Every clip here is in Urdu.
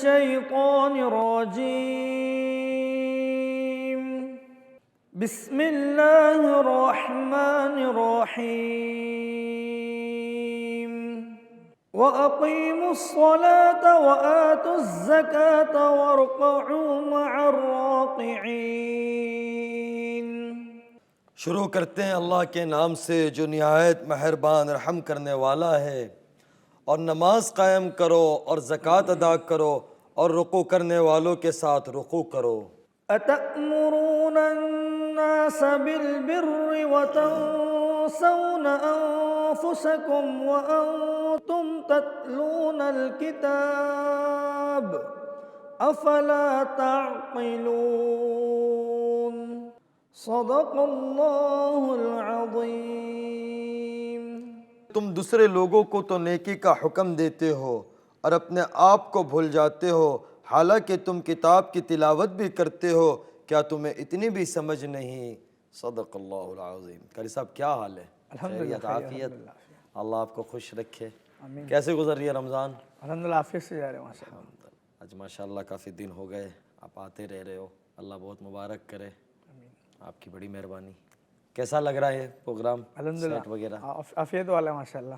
الشيطان الرجيم بسم الله الرحمن الرحيم وأقيموا الصلاة وآتوا الزكاة واركعوا مع الراكعين۔ شروع کرتے ہیں اللہ کے نام سے جو نہایت مہربان رحم کرنے والا ہے، اور نماز قائم کرو اور زکوٰۃ ادا کرو اور رکوع کرنے والوں کے ساتھ رکوع کرو۔ أتأمرون الناس بالبر وتنسون أنفسكم وأنتم تتلون الكتاب أفلا تعقلون۔ صدق اللہ العظیم۔ تم دوسرے لوگوں کو تو نیکی کا حکم دیتے ہو اور اپنے آپ کو بھول جاتے ہو، حالانکہ تم کتاب کی تلاوت بھی کرتے ہو، کیا تمہیں اتنی بھی سمجھ نہیں؟ صدق اللہ العظیم۔ قاری صاحب کیا حال ہے؟ خیریت عافیت؟ اللہ آپ کو خوش رکھے۔ کیسے گزر رہی ہے رمضان؟ الحمدللہ عافیت سے جا رہے ہیں ماشاء اللہ۔ آج ماشاءاللہ کافی دن ہو گئے، آپ آتے رہ رہے ہو، اللہ بہت مبارک کرے، آپ کی بڑی مہربانی۔ کیسا لگ رہا ہے پروگرام؟ الحمدللہ سیٹ وغیرہ عافیت والا ماشاء اللہ۔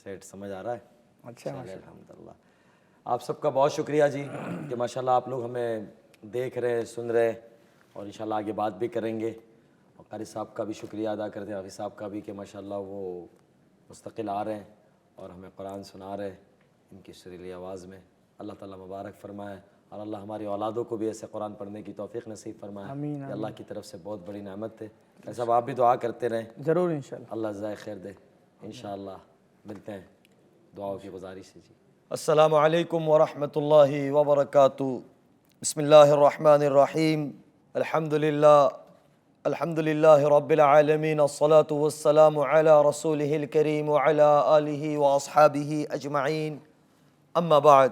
سیٹ سمجھ آ رہا ہے؟ اچھا چلے ماشاء اللہ۔ الحمدللہ۔ آپ سب کا بہت شکریہ جی کہ ماشاءاللہ آپ لوگ ہمیں دیکھ رہے، سن رہے، اور انشاءاللہ آگے بات بھی کریں گے۔ اور قاری صاحب کا بھی شکریہ ادا کرتے ہیں، حافظ صاحب کا بھی، کہ ماشاءاللہ وہ مستقل آ رہے ہیں اور ہمیں قرآن سنا رہے ہیں ان کی سریلی آواز میں۔ اللہ تعالیٰ مبارک فرمائے، اور اللہ ہماری اولادوں کو بھی ایسے قرآن پڑھنے کی توفیق نصیب فرمائے۔ آمین۔ یہ اللہ کی طرف سے بہت بڑی نعمت ہے۔ ایسا آپ بھی دعا کرتے رہیں، ضرور انشاءاللہ۔ اللہ جزائے خیر دے۔ انشاءاللہ ملتے ہیں، دعاؤں کی گزارش ہے جی۔ السلام علیکم ورحمۃ اللہ وبرکاتہ۔ بسم اللہ الرحمن الرحیم۔ الحمد للہ رب العالمین، الصلاة والسلام علی رسولہ الکریم وعلی آلہ واصحابہ اجمعین، اما بعد،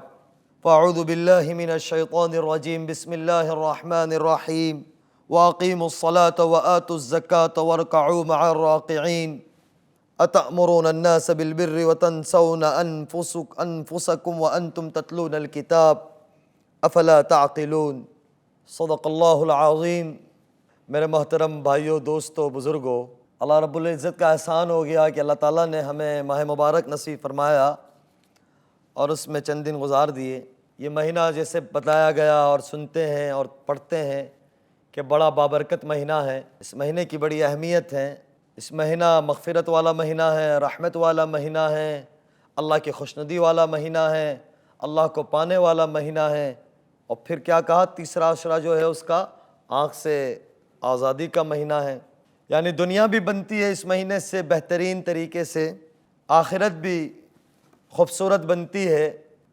فاعوذ باللہ من الشیطان الرجیم، بسم اللہ الرحمن الرحیم، واقیموا الصلاة وآتوا الزکاة وارکعوا مع الراکعین، اتأمرون الناس بالبر وتنسون انفسکم وانتم تتلون الکتاب افلا تعقلون۔ صدق اللہ العظیم۔ میرے محترم بھائیوں، دوستوں، بزرگوں، اللہ رب العزت کا احسان ہو گیا کہ اللہ تعالیٰ نے ہمیں ماہ مبارک نصیب فرمایا اور اس میں چند دن گزار دیے۔ یہ مہینہ جیسے بتایا گیا اور سنتے ہیں اور پڑھتے ہیں کہ بڑا بابرکت مہینہ ہے، اس مہینے کی بڑی اہمیت ہے۔ اس مہینہ مغفرت والا مہینہ ہے، رحمت والا مہینہ ہے، اللہ کی خوشنودی والا مہینہ ہے، اللہ کو پانے والا مہینہ ہے۔ اور پھر کیا کہا، تیسرا عشرہ جو ہے اس کا آنکھ سے آزادی کا مہینہ ہے، یعنی دنیا بھی بنتی ہے اس مہینے سے بہترین طریقے سے، آخرت بھی خوبصورت بنتی ہے۔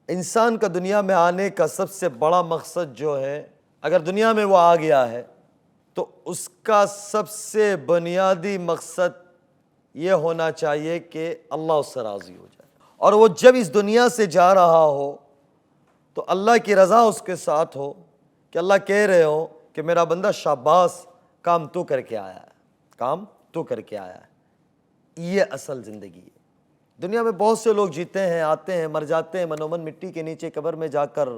انسان کا دنیا میں آنے کا سب سے بڑا مقصد جو ہے، اگر دنیا میں وہ آ گیا ہے تو اس کا سب سے بنیادی مقصد یہ ہونا چاہیے کہ اللہ اس سے راضی ہو جائے، اور وہ جب اس دنیا سے جا رہا ہو تو اللہ کی رضا اس کے ساتھ ہو، کہ اللہ کہہ رہے ہو کہ میرا بندہ شاباش، کام تو کر کے آیا ہے، کام تو کر کے آیا ہے۔ یہ اصل زندگی ہے۔ دنیا میں بہت سے لوگ جیتے ہیں، آتے ہیں، مر جاتے ہیں، منومن مٹی کے نیچے قبر میں جا کر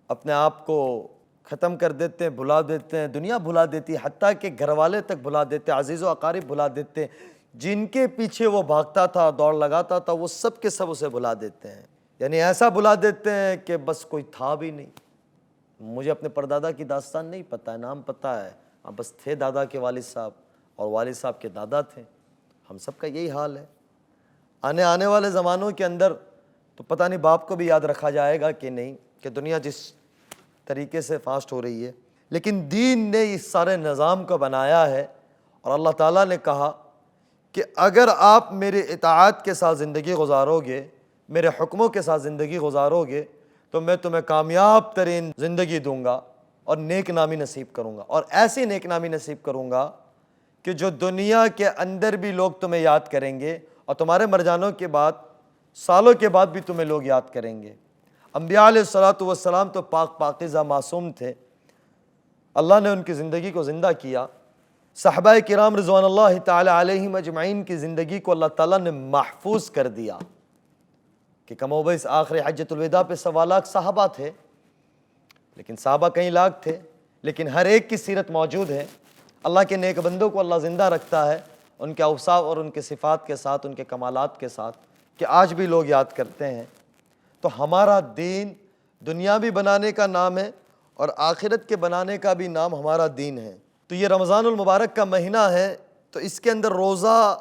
اپنے آپ کو ختم کر دیتے ہیں، بھلا دیتے ہیں، دنیا بھلا دیتی ہے، حتیٰ کہ گھر والے تک بھلا دیتے ہیں، عزیز و اقارب بھلا دیتے ہیں، جن کے پیچھے وہ بھاگتا تھا، دوڑ لگاتا تھا، وہ سب کے سب اسے بھلا دیتے ہیں، یعنی ایسا بھلا دیتے ہیں کہ بس کوئی تھا بھی نہیں۔ مجھے اپنے پردادا کی داستان نہیں پتہ ہے، نام پتہ ہے، بس تھے دادا کے والد صاحب اور والد صاحب کے دادا تھے۔ ہم سب کا یہی حال ہے۔ آنے والے زمانوں کے اندر تو پتہ نہیں باپ کو بھی یاد رکھا جائے گا کہ نہیں، کہ دنیا جس طریقے سے فاسٹ ہو رہی ہے، لیکن دین نے اس سارے نظام کو بنایا ہے، اور اللہ تعالیٰ نے کہا کہ اگر آپ میرے اطاعت کے ساتھ زندگی گزارو گے، میرے حکموں کے ساتھ زندگی گزارو گے، تو میں تمہیں کامیاب ترین زندگی دوں گا اور نیک نامی نصیب کروں گا، اور ایسی نیک نامی نصیب کروں گا کہ جو دنیا کے اندر بھی لوگ تمہیں یاد کریں گے، اور تمہارے مر جانوں کے بعد سالوں کے بعد بھی تمہیں لوگ یاد کریں گے۔ انبیاء علیہ السلام تو پاک پاکیزہ معصوم تھے، اللہ نے ان کی زندگی کو زندہ کیا۔ صحابہ کرام رضوان اللہ تعالی علیہم اجمعین کی زندگی کو اللہ تعالیٰ نے محفوظ کر دیا کہ کم و بیش آخری حجۃ الوداع پہ 1.25 لاکھ صحابہ تھے، لیکن صحابہ کئی لاکھ تھے، لیکن ہر ایک کی سیرت موجود ہے۔ اللہ کے نیک بندوں کو اللہ زندہ رکھتا ہے ان کے اوصاف اور ان کے صفات کے ساتھ، ان کے کمالات کے ساتھ، کہ آج بھی لوگ یاد کرتے ہیں۔ تو ہمارا دین دنیا بھی بنانے کا نام ہے اور آخرت کے بنانے کا بھی نام ہمارا دین ہے۔ تو یہ رمضان المبارک کا مہینہ ہے، تو اس کے اندر روزہ،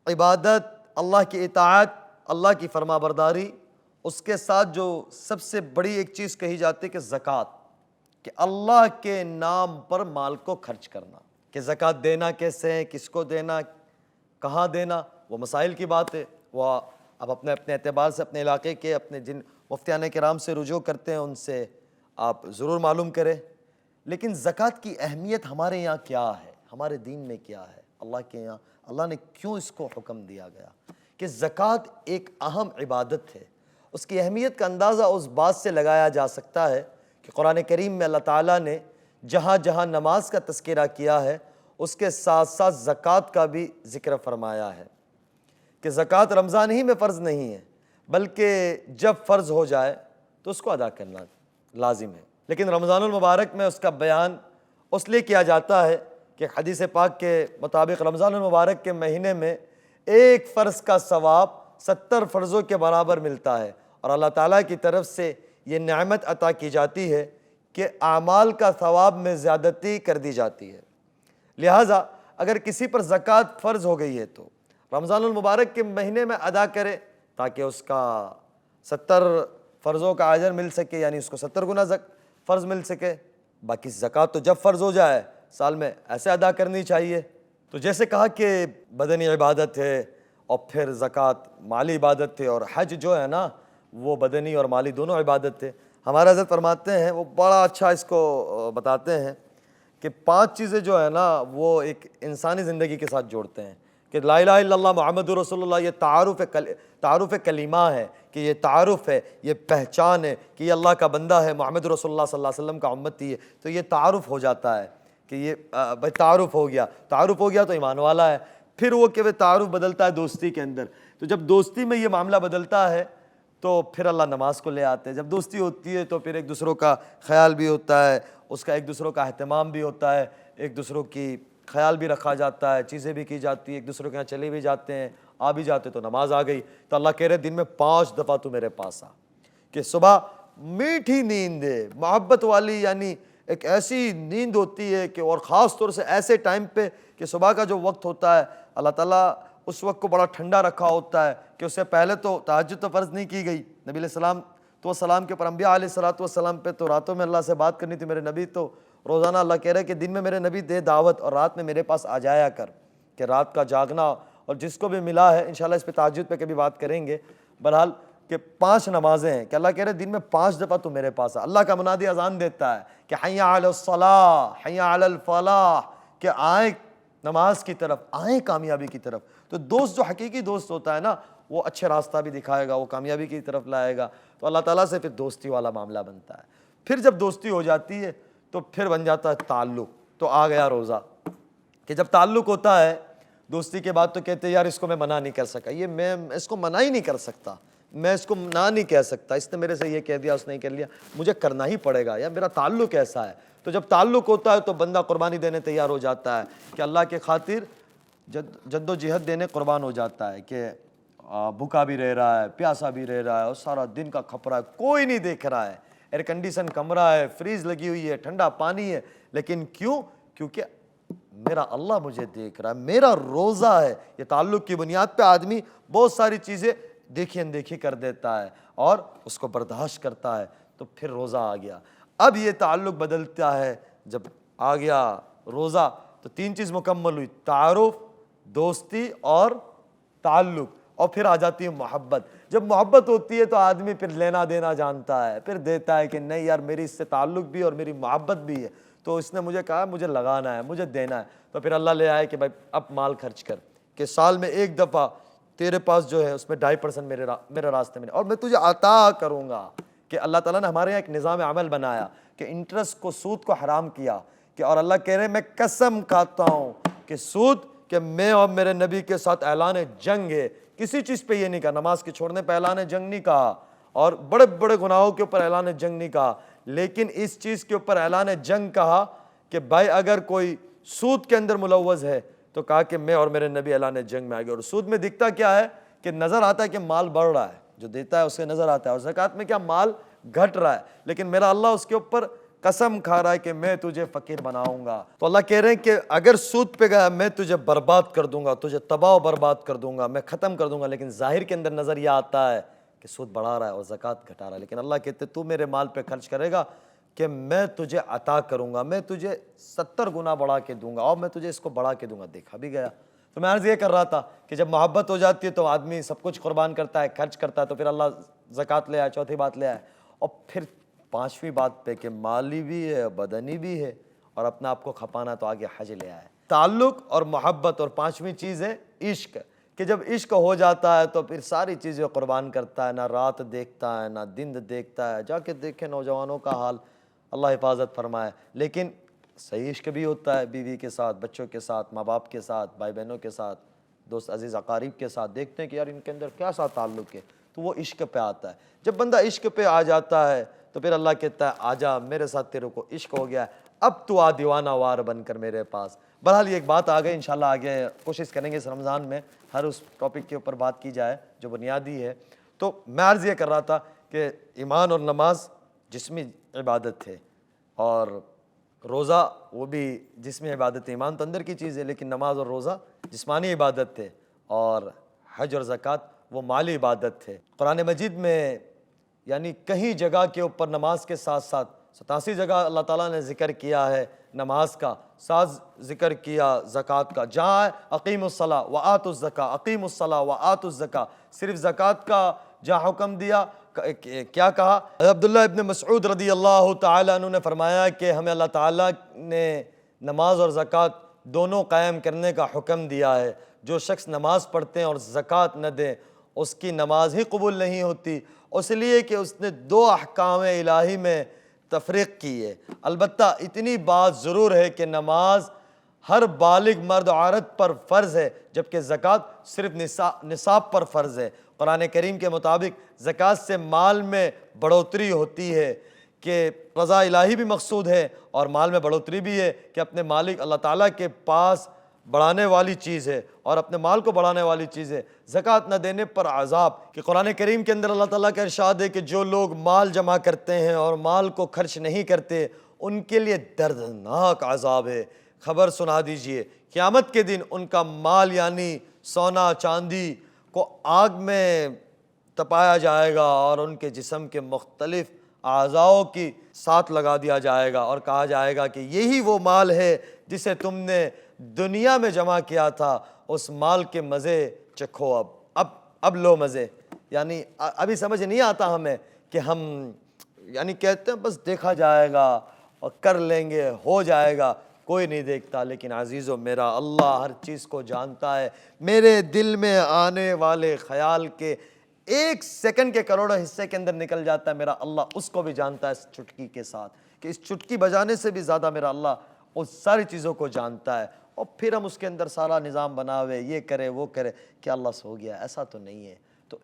عبادت، اللہ کی اطاعت، اللہ کی فرما برداری، اس کے ساتھ جو سب سے بڑی ایک چیز کہی جاتی ہے کہ زکوٰۃ، کہ اللہ کے نام پر مال کو خرچ کرنا، کہ زکوٰۃ دینا کیسے ہے، کس کو دینا، کہاں دینا، وہ مسائل کی بات ہے، وہ آپ اپنے اعتبار سے اپنے علاقے کے اپنے جن مفتیان کرام سے رجوع کرتے ہیں ان سے آپ ضرور معلوم کریں۔ لیکن زکوٰۃ کی اہمیت ہمارے یہاں کیا ہے، ہمارے دین میں کیا ہے، اللہ کے یہاں اللہ نے کیوں اس کو حکم دیا گیا کہ زکوٰۃ ایک اہم عبادت ہے۔ اس کی اہمیت کا اندازہ اس بات سے لگایا جا سکتا ہے کہ قرآن کریم میں اللہ تعالیٰ نے جہاں جہاں نماز کا تذکرہ کیا ہے اس کے ساتھ ساتھ زکوٰۃ کا بھی ذکر فرمایا ہے، کہ زکوٰۃ رمضان ہی میں فرض نہیں ہے بلکہ جب فرض ہو جائے تو اس کو ادا کرنا لازم ہے۔ لیکن رمضان المبارک میں اس کا بیان اس لیے کیا جاتا ہے کہ حدیث پاک کے مطابق رمضان المبارک کے مہینے میں ایک فرض کا ثواب 70 فرضوں کے برابر ملتا ہے، اور اللہ تعالیٰ کی طرف سے یہ نعمت عطا کی جاتی ہے کہ اعمال کا ثواب میں زیادتی کر دی جاتی ہے۔ لہٰذا اگر کسی پر زکوٰۃ فرض ہو گئی ہے تو رمضان المبارک کے مہینے میں ادا کرے تاکہ اس کا 70 فرضوں کا اجر مل سکے، یعنی اس کو 70 گنا فرض مل سکے۔ باقی زکوٰۃ تو جب فرض ہو جائے سال میں ایسے ادا کرنی چاہیے۔ تو جیسے کہا کہ بدنی عبادت ہے اور پھر زکوٰۃ مالی عبادت ہے، اور حج جو ہے نا وہ بدنی اور مالی دونوں عبادت ہے۔ ہمارا حضرت فرماتے ہیں، وہ بڑا اچھا اس کو بتاتے ہیں کہ 5 چیزیں جو ہے نا وہ ایک انسانی زندگی کے ساتھ جوڑتے ہیں، کہ لا الہ الا اللہ محمد رسول اللہ، یہ تعارف کلمہ ہے، کہ یہ تعارف ہے، یہ پہچان ہے کہ یہ اللہ کا بندہ ہے، محمد رسول اللہ صلی اللہ علیہ وسلم کا امتی ہے۔ تو یہ تعارف ہو جاتا ہے کہ یہ بھائی تعارف ہو گیا تو ایمان والا ہے۔ پھر وہ کہ تعارف بدلتا ہے دوستی کے اندر، تو جب دوستی میں یہ معاملہ بدلتا ہے تو پھر اللہ نماز کو لے آتے ہیں۔ جب دوستی ہوتی ہے تو پھر ایک دوسروں کا خیال بھی ہوتا ہے، اس کا ایک دوسروں کا اہتمام بھی ہوتا ہے، ایک دوسروں کی خیال بھی رکھا جاتا ہے، چیزیں بھی کی جاتی ہیں، ایک دوسروں کے یہاں چلے بھی جاتے ہیں، آ بھی جاتے، تو نماز آ گئی۔ تو اللہ کہہ رہے دن میں 5 دفعہ تو میرے پاس آ، کہ صبح میٹھی نیند ہے، محبت والی، یعنی ایک ایسی نیند ہوتی ہے کہ، اور خاص طور سے ایسے ٹائم پہ کہ صبح کا جو وقت ہوتا ہے اللہ تعالیٰ اس وقت کو بڑا ٹھنڈا رکھا ہوتا ہے، کہ اس سے پہلے تو تہجد تو فرض نہیں کی گئی، نبی علیہ السلام کے پر انبیاء علیہ السلام پہ تو راتوں میں اللہ سے بات کرنی تھی، میرے نبی تو روزانہ اللہ کہہ رہے کہ دن میں میرے نبی دے دعوت اور رات میں میرے پاس آ جایا کر، کہ رات کا جاگنا، اور جس کو بھی ملا ہے انشاءاللہ اس پہ تہجد پہ کبھی بات کریں گے۔ بہرحال کہ 5 نمازیں ہیں کہ اللہ کہہ رہے دن میں 5 دفعہ تو میرے پاس آ۔ اللہ کا منادی اذان دیتا ہے کہ حی علی الصلاۃ، حی علی الفلاح، کہ آئیں نماز کی طرف، آئیں کامیابی کی طرف۔ تو دوست جو حقیقی دوست ہوتا ہے نا وہ اچھے راستہ بھی دکھائے گا، وہ کامیابی کی طرف لائے گا، تو اللہ تعالیٰ سے پھر دوستی والا معاملہ بنتا ہے۔ پھر جب دوستی ہو جاتی ہے تو پھر بن جاتا ہے تعلق، تو آ گیا روزہ، کہ جب تعلق ہوتا ہے دوستی کے بعد تو کہتے ہیں یار اس کو میں منع نہیں کر سکا، یہ میں اس کو منع ہی نہیں کر سکتا، میں اس کو نہ نہیں کہہ سکتا، اس نے میرے سے یہ کہہ دیا، اس نے کہہ لیا، مجھے کرنا ہی پڑے گا، یا میرا تعلق ایسا ہے۔ تو جب تعلق ہوتا ہے تو بندہ قربانی دینے تیار ہو جاتا ہے، کہ اللہ کے خاطر جد و جہد دینے قربان ہو جاتا ہے، کہ بھوکا بھی رہ رہا ہے، پیاسا بھی رہ رہا ہے، اور سارا دن کا کھپرا ہے، کوئی نہیں دیکھ رہا ہے، ایئر کنڈیشن کمرہ ہے، فریز لگی ہوئی ہے، ٹھنڈا پانی ہے، لیکن کیونکہ میرا اللہ مجھے دیکھ رہا ہے، میرا روزہ ہے۔ یہ تعلق کی بنیاد پہ آدمی بہت ساری چیزیں دیکھی اندیکھی کر دیتا ہے اور اس کو برداشت کرتا ہے، تو پھر روزہ آ گیا۔ اب یہ تعلق بدلتا ہے، جب آ گیا روزہ تو 3 چیز مکمل ہوئی، تعارف، دوستی اور تعلق، اور پھر آ جاتی ہے محبت۔ جب محبت ہوتی ہے تو آدمی پھر لینا دینا جانتا ہے، پھر دیتا ہے کہ نہیں یار میری اس سے تعلق بھی اور میری محبت بھی ہے، تو اس نے مجھے کہا مجھے لگانا ہے، مجھے دینا ہے، تو پھر اللہ لے آئے کہ بھائی اب مال خرچ کر، کہ سال میں 1 دفعہ تیرے پاس جو ہے اس میں 2.5% میرے راستے میں، اور میں تجھے عطا کروں گا۔ کہ اللہ تعالیٰ نے ہمارے یہاں ایک نظام عمل بنایا کہ انٹرسٹ کو، سود کو حرام کیا، کہ اور اللہ کہہ رہے میں قسم کھاتا ہوں کہ سود، کہ میں اور میرے نبی کے ساتھ اعلان جنگ ہے کسی چیز پہ یہ نہیں کہا، نماز کے چھوڑنے پہ اعلان جنگ نہیں کہا، اور بڑے بڑے گناہوں کے اوپر اعلان جنگ نہیں کہا، لیکن اس چیز کے اوپر اعلان جنگ کہا کہ بھائی اگر کوئی سود کے اندر ملوث ہے تو کہا کہ میں اور میرے نبی اعلان جنگ میں آ گئے۔ اور سود میں دکھتا کیا ہے کہ نظر آتا ہے کہ مال بڑھ رہا ہے، جو دیتا ہے اسے نظر آتا ہے، اور زکوٰۃ میں کیا مال گھٹ رہا ہے، لیکن میرا اللہ اس کے اوپر قسم کھا رہا ہے کہ میں تجھے فقیر بناؤں گا۔ تو اللہ کہہ رہے ہیں کہ اگر سود پہ گیا میں تجھے برباد کر دوں گا، تجھے تباہ و برباد کر دوں گا، میں ختم کر دوں گا، لیکن ظاہر کے اندر نظر یہ آتا ہے کہ سود بڑھا رہا ہے اور زکوٰۃ گھٹا رہا ہے، لیکن اللہ کہتے تو میرے مال پہ خرچ کرے گا کہ میں تجھے عطا کروں گا، میں تجھے 70 گنا بڑھا کے دوں گا، اور میں تجھے اس کو بڑھا کے دوں گا۔ دیکھا بھی گیا۔ تو میں عرض یہ کر رہا تھا کہ جب محبت ہو جاتی ہے تو آدمی سب کچھ قربان کرتا ہے، خرچ کرتا ہے، تو پھر اللہ زکوٰۃ لے آئے، چوتھی بات لے آئے، اور پھر پانچویں بات پہ کہ مالی بھی ہے، بدنی بھی ہے، اور اپنے آپ کو کھپانا تو آگے حج لے آئے۔ تعلق اور محبت، اور پانچویں چیز ہے عشق، کہ جب عشق ہو جاتا ہے تو پھر ساری چیزیں قربان کرتا ہے، نہ رات دیکھتا ہے نہ دن دیکھتا ہے۔ جا کے دیکھیں نوجوانوں کا حال، اللہ حفاظت فرمائے۔ لیکن صحیح عشق بھی ہوتا ہے، بیوی کے ساتھ، بچوں کے ساتھ، ماں باپ کے ساتھ، بھائی بہنوں کے ساتھ، دوست عزیز اقارب کے ساتھ، دیکھتے ہیں کہ یار ان کے اندر کیسا تعلق ہے، تو وہ عشق پہ آتا ہے۔ جب بندہ عشق پہ آ جاتا ہے تو پھر اللہ کہتا ہے آجا میرے ساتھ، تیرے کو عشق ہو گیا ہے، اب تو آ دیوانہ وار بن کر میرے پاس۔ بہرحال یہ ایک بات آ گئی، انشاءاللہ آگے کوشش کریں گے اس رمضان میں ہر اس ٹاپک کے اوپر بات کی جائے جو بنیادی ہے۔ تو میں عرض یہ کر رہا تھا کہ ایمان اور نماز جسمی عبادت ہے، اور روزہ وہ بھی جسمی عبادت ہے۔ ایمان تو اندر کی چیز ہے، لیکن نماز اور روزہ جسمانی عبادت ہے، اور حج اور زکوٰۃ وہ مالی عبادت ہے۔ قرآن مجید میں یعنی کہیں جگہ کے اوپر نماز کے ساتھ ساتھ 87 جگہ اللہ تعالیٰ نے ذکر کیا ہے نماز کا، ساتھ ذکر کیا زکوٰۃ کا۔ جہاں ہے اقیم الصلاۃ وآتوا الزکاۃ، اقیم الصلاۃ وآتوا الزکاۃ، صرف زکوٰۃ کا جہاں حکم دیا کیا کہا؟ عبداللہ ابن مسعود رضی اللہ تعالیٰ عنہ نے فرمایا کہ ہمیں اللہ تعالیٰ نے نماز اور زکوٰۃ دونوں قائم کرنے کا حکم دیا ہے۔ جو شخص نماز پڑھتے ہیں اور زکوٰۃ نہ دے اس کی نماز ہی قبول نہیں ہوتی، اس لیے کہ اس نے دو احکام الہی میں تفریق کی ہے۔ البتہ اتنی بات ضرور ہے کہ نماز ہر بالغ مرد و عورت پر فرض ہے، جبکہ زکوٰۃ صرف نصاب پر فرض ہے۔ قرآن کریم کے مطابق زکوٰۃ سے مال میں بڑھوتری ہوتی ہے کہ رضا الہی بھی مقصود ہے، اور مال میں بڑھوتری بھی ہے کہ اپنے مالک اللہ تعالیٰ کے پاس بڑھانے والی چیز ہے، اور اپنے مال کو بڑھانے والی چیز ہے۔ زکوٰۃ نہ دینے پر عذاب، کہ قرآن کریم کے اندر اللہ تعالیٰ کا ارشاد ہے کہ جو لوگ مال جمع کرتے ہیں اور مال کو خرچ نہیں کرتے ان کے لیے دردناک عذاب ہے۔ خبر سنا دیجئے، قیامت کے دن ان کا مال یعنی سونا چاندی کو آگ میں تپایا جائے گا، اور ان کے جسم کے مختلف اعضاؤں کی ساتھ لگا دیا جائے گا، اور کہا جائے گا کہ یہی وہ مال ہے جسے تم نے دنیا میں جمع کیا تھا، اس مال کے مزے چکھو، اب لو مزے۔ یعنی ابھی سمجھ نہیں آتا ہمیں کہ ہم یعنی کہتے ہیں بس دیکھا جائے گا اور کر لیں گے، ہو جائے گا، کوئی نہیں دیکھتا، لیکن عزیزو میرا اللہ ہر چیز کو جانتا ہے۔ میرے دل میں آنے والے خیال کے 1 سیکنڈ کے کروڑوں حصے کے اندر نکل جاتا ہے، میرا اللہ اس کو بھی جانتا ہے اس چٹکی کے ساتھ، کہ اس چٹکی بجانے سے بھی زیادہ میرا اللہ اس ساری چیزوں کو جانتا ہے۔ اور پھر ہم اس کے اندر سارا نظام بناوے، یہ کرے وہ کرے کہ اللہ سو گیا، ایسا تو نہیں ہے۔ تو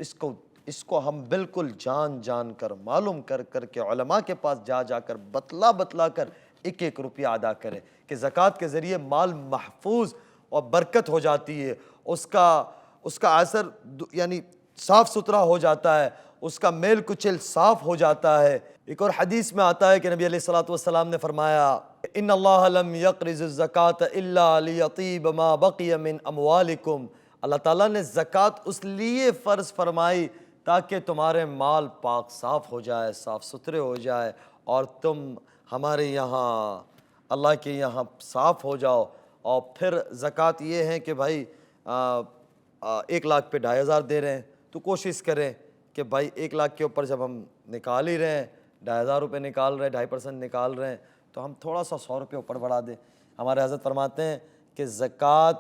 اس کو ہم بالکل جان کر معلوم کر کے علماء کے پاس جا کر بتلا کر 1 روپیہ ادا کرے، کہ زکوٰۃ کے ذریعے مال محفوظ اور برکت ہو جاتی ہے، اس کا اثر یعنی صاف ستھرا ہو جاتا ہے، اس کا میل کچیل صاف ہو جاتا ہے۔ ایک اور حدیث میں آتا ہے کہ نبی علیہ الصلوۃ والسلام نے فرمایا ان اللہ لم یقرض الزکاۃ الا لیطیب ما بقی من اموالکم، اللہ تعالیٰ نے زکوٰۃ اس لیے فرض فرمائی تاکہ تمہارے مال پاک صاف ہو جائے، صاف ستھرے ہو جائے، اور تم ہمارے یہاں اللہ کے یہاں صاف ہو جاؤ۔ اور پھر زکوٰۃ یہ ہے کہ بھائی 1 لاکھ پہ 2500 دے رہے ہیں، تو کوشش کریں کہ بھائی 1 لاکھ کے اوپر جب ہم نکال ہی رہے ہیں، 2500 روپے نکال رہے ہیں، 2.5% نکال رہے ہیں، تو ہم تھوڑا سا 100 روپے اوپر بڑھا دیں۔ ہمارے حضرت فرماتے ہیں کہ زکوٰۃ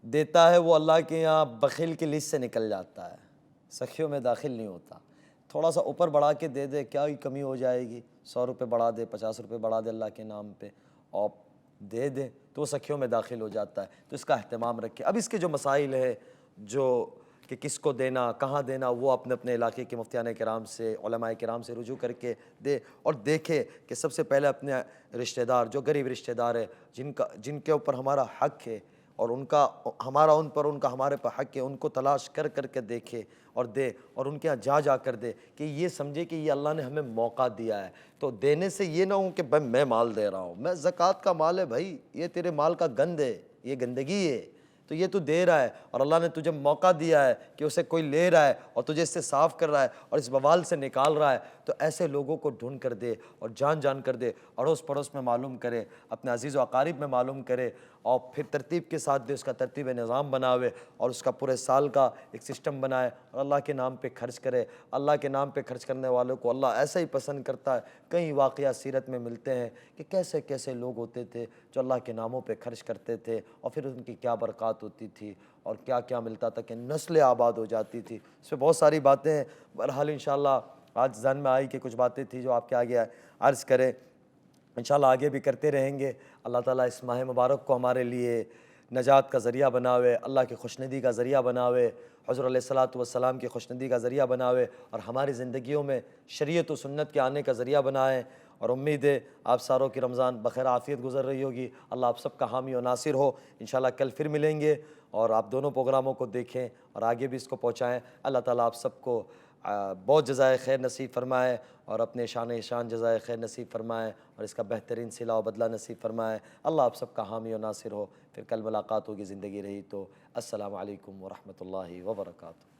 دیتا ہے وہ اللہ کے یہاں بخیل کی لسٹ سے نکل جاتا ہے، سخیوں میں داخل نہیں ہوتا۔ تھوڑا سا اوپر بڑھا کے دے دے، کیا ہی کمی ہو جائے گی، 100 روپے بڑھا دے، 50 روپے بڑھا دے اللہ کے نام پہ اور دے دے، تو وہ سخیوں میں داخل ہو جاتا ہے۔ تو اس کا اہتمام رکھے۔ اب اس کے جو مسائل ہے جو کہ کس کو دینا، کہاں دینا، وہ اپنے اپنے علاقے کے مفتیان کرام سے، علماء کرام سے رجوع کر کے دے، اور دیکھے کہ سب سے پہلے اپنے رشتہ دار جو غریب رشتہ دار ہے، جن کے اوپر ہمارا حق ہے اور ان کا ہمارا ان پر، ان کا ہمارے پر حق ہے، ان کو تلاش کر کر کے دیکھے اور دے، اور ان کے یہاں جا کر دے کہ یہ سمجھے کہ یہ اللہ نے ہمیں موقع دیا ہے۔ تو دینے سے یہ نہ ہو کہ بھائی میں مال دے رہا ہوں، میں زکوٰۃ کا مال ہے بھائی، یہ تیرے مال کا گند ہے، یہ گندگی ہے، تو یہ تو دے رہا ہے اور اللہ نے تجھے موقع دیا ہے کہ اسے کوئی لے رہا ہے اور تجھے اس سے صاف کر رہا ہے اور اس بوال سے نکال رہا ہے، تو ایسے لوگوں کو ڈھونڈ کر دے اور جان کر دے، اڑوس پڑوس میں معلوم کرے، اپنے عزیز و اقارب میں معلوم کرے، اور پھر ترتیب کے ساتھ دے، اس کا ترتیب نظام بناوے اور اس کا پورے سال کا ایک سسٹم بنائے اور اللہ کے نام پہ خرچ کرے۔ اللہ کے نام پہ خرچ کرنے والوں کو اللہ ایسا ہی پسند کرتا ہے۔ کئی واقعات سیرت میں ملتے ہیں کہ کیسے کیسے لوگ ہوتے تھے جو اللہ کے ناموں پہ خرچ کرتے تھے، اور پھر ان کی کیا برکات ہوتی تھی اور کیا کیا ملتا تھا کہ نسلیں آباد ہو جاتی تھی۔ اس پہ بہت ساری باتیں ہیں، بہرحال انشاءاللہ آج ذہن میں آئی کہ کچھ باتیں تھیں جو آپ کے آگے عرض کریں، انشاءاللہ آگے بھی کرتے رہیں گے۔ اللہ تعالیٰ اس ماہ مبارک کو ہمارے لیے نجات کا ذریعہ بناوے، اللہ کی خوشندی کا ذریعہ بناوے، حضور علیہ الصلاۃ والسلام کی خوشندی کا ذریعہ بناوے، اور ہماری زندگیوں میں شریعت و سنت کے آنے کا ذریعہ بنائیں۔ اور امید ہے آپ ساروں کی رمضان بخیر عافیت گزر رہی ہوگی۔ اللہ آپ سب کا حامی و ناصر ہو۔ انشاءاللہ کل پھر ملیں گے، اور آپ دونوں پروگراموں کو دیکھیں اور آگے بھی اس کو پہنچائیں۔ اللہ تعالیٰ آپ سب کو بہت جزائے خیر نصیب فرمائے، اور اپنے شان جزائے خیر نصیب فرمائے، اور اس کا بہترین صلہ و بدلہ نصیب فرمائے۔ اللہ آپ سب کا حامی و ناصر ہو۔ پھر کل ملاقات ہوگی، زندگی رہی تو۔ السلام علیکم ورحمۃ اللہ وبرکاتہ۔